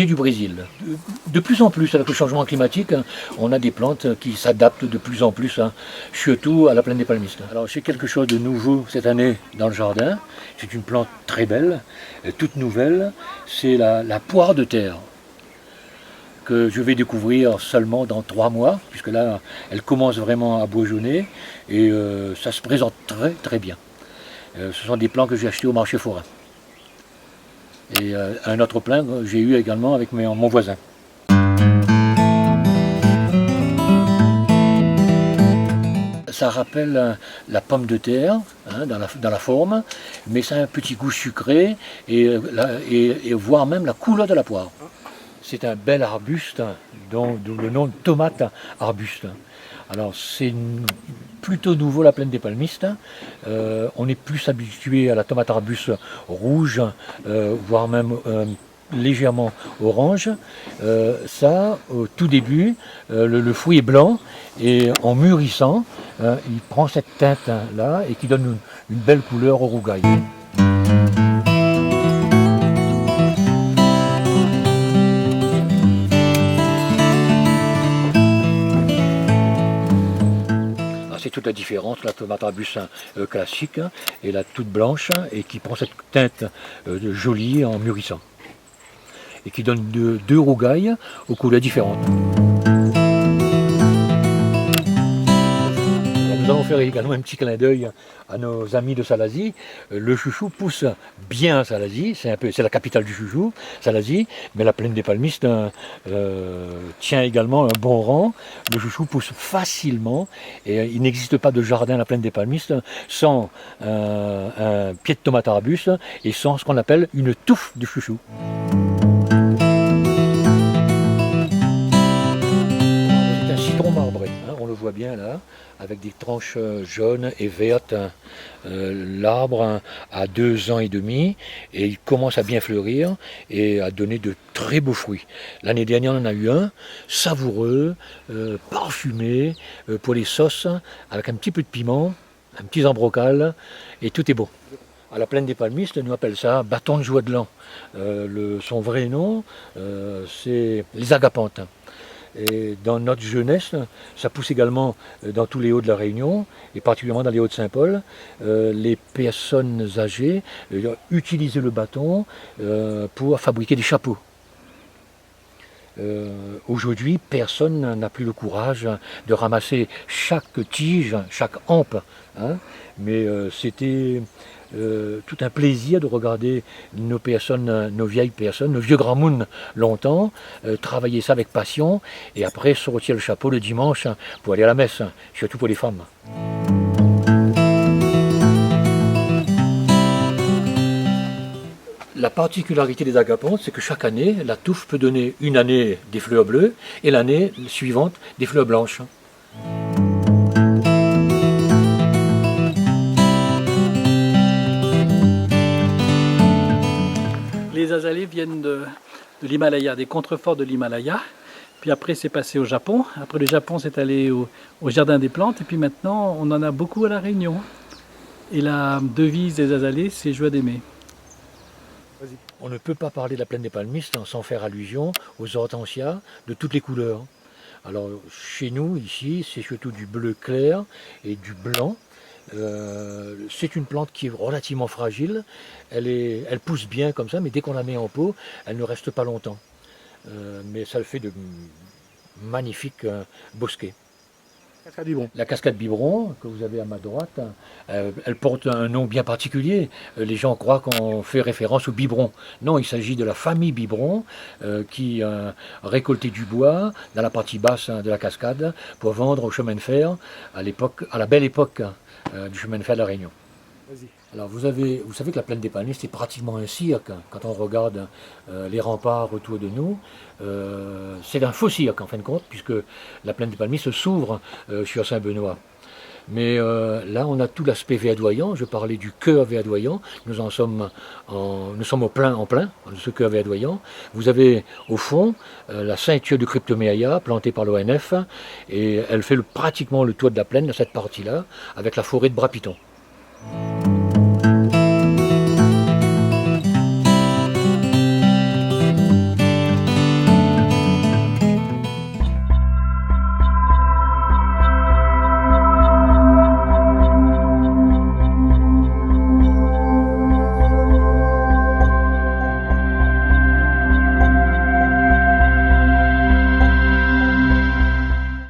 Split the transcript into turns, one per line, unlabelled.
printanier du Brésil. De plus en plus, avec le changement climatique, on a des plantes qui s'adaptent de plus en plus, surtout à la plaine des palmistes. Alors j'ai quelque chose de nouveau cette année dans le jardin. C'est une plante très belle, toute nouvelle. C'est la poire de terre, que je vais découvrir seulement dans 3 mois, puisque là, elle commence vraiment à bourgeonner, et ça se présente très très bien. Ce sont des plants que j'ai achetés au marché forain. Et un autre plant que j'ai eu également avec mon voisin. Ça rappelle la pomme de terre, dans la forme, mais ça a un petit goût sucré et voire même la couleur de la poire. C'est un bel arbuste, d'où le nom de tomate arbuste. Alors c'est plutôt nouveau la plaine des palmistes. On est plus habitué à la tomate arbuste rouge, voire même légèrement orange. Ça, au tout début, le fruit est blanc et en mûrissant, il prend cette teinte-là et qui donne une belle couleur au rougail. C'est toute la différence, la tomate arbuste classique et la toute blanche et qui prend cette teinte jolie en mûrissant et qui donne deux rougailles aux couleurs différentes. Nous allons faire également un petit clin d'œil à nos amis de Salazie. Le chouchou pousse bien à Salazie, c'est la capitale du chouchou, Salazie, mais la plaine des palmistes tient également un bon rang. Le chouchou pousse facilement et il n'existe pas de jardin à la plaine des palmistes sans un pied de tomate arbuste et sans ce qu'on appelle une touffe de chouchou. C'est un citron marbré, on le voit bien là, avec des tranches jaunes et vertes. L'arbre a 2 ans et demi et il commence à bien fleurir et à donner de très beaux fruits. L'année dernière, on en a eu un, savoureux, parfumé, pour les sauces, avec un petit peu de piment, un petit embrocal, et tout est beau. À la plaine des palmistes, nous appelle ça bâton de joie de l'an. Son vrai nom, c'est les agapanthes. Et dans notre jeunesse, ça pousse également dans tous les hauts de la Réunion, et particulièrement dans les hauts de Saint-Paul. Les personnes âgées utilisaient le bâton pour fabriquer des chapeaux. Aujourd'hui, personne n'a plus le courage de ramasser chaque tige, chaque hampe, mais c'était tout un plaisir de regarder nos vieilles personnes, nos vieux grands mounes longtemps, travailler ça avec passion et après sortir le chapeau le dimanche pour aller à la messe, surtout pour les femmes. La particularité des agapanthes, c'est que chaque année, la touffe peut donner une année des fleurs bleues et l'année suivante des fleurs blanches.
Les azalées viennent de l'Himalaya, des contreforts de l'Himalaya. Puis après, c'est passé au Japon. Après le Japon, c'est allé au Jardin des plantes. Et puis maintenant, on en a beaucoup à La Réunion. Et la devise des azalées, c'est joie d'aimer.
On ne peut pas parler de la plaine des palmistes sans faire allusion aux hortensias de toutes les couleurs. Alors chez nous, ici, c'est surtout du bleu clair et du blanc. C'est une plante qui est relativement fragile, elle pousse bien comme ça, mais dès qu'on la met en pot, elle ne reste pas longtemps. Mais ça le fait de magnifiques bosquets. La cascade Biberon, que vous avez à ma droite, elle porte un nom bien particulier. Les gens croient qu'on fait référence au biberon. Non, il s'agit de la famille Biberon qui récoltait du bois dans la partie basse de la cascade pour vendre au chemin de fer à la belle époque du chemin de fer de la Réunion. Alors vous savez que la plaine des palmistes c'est pratiquement un cirque. Quand on regarde les remparts autour de nous, c'est un faux cirque en fin de compte, puisque la plaine des palmistes s'ouvre sur Saint-Benoît. Mais là, on a tout l'aspect verdoyant. Je parlais du cœur verdoyant. Nous sommes en plein de ce cœur verdoyant. Vous avez au fond la ceinture de Cryptoméaia plantée par l'ONF et elle fait pratiquement le tour de la plaine, de cette partie-là, avec la forêt de Bras-Piton.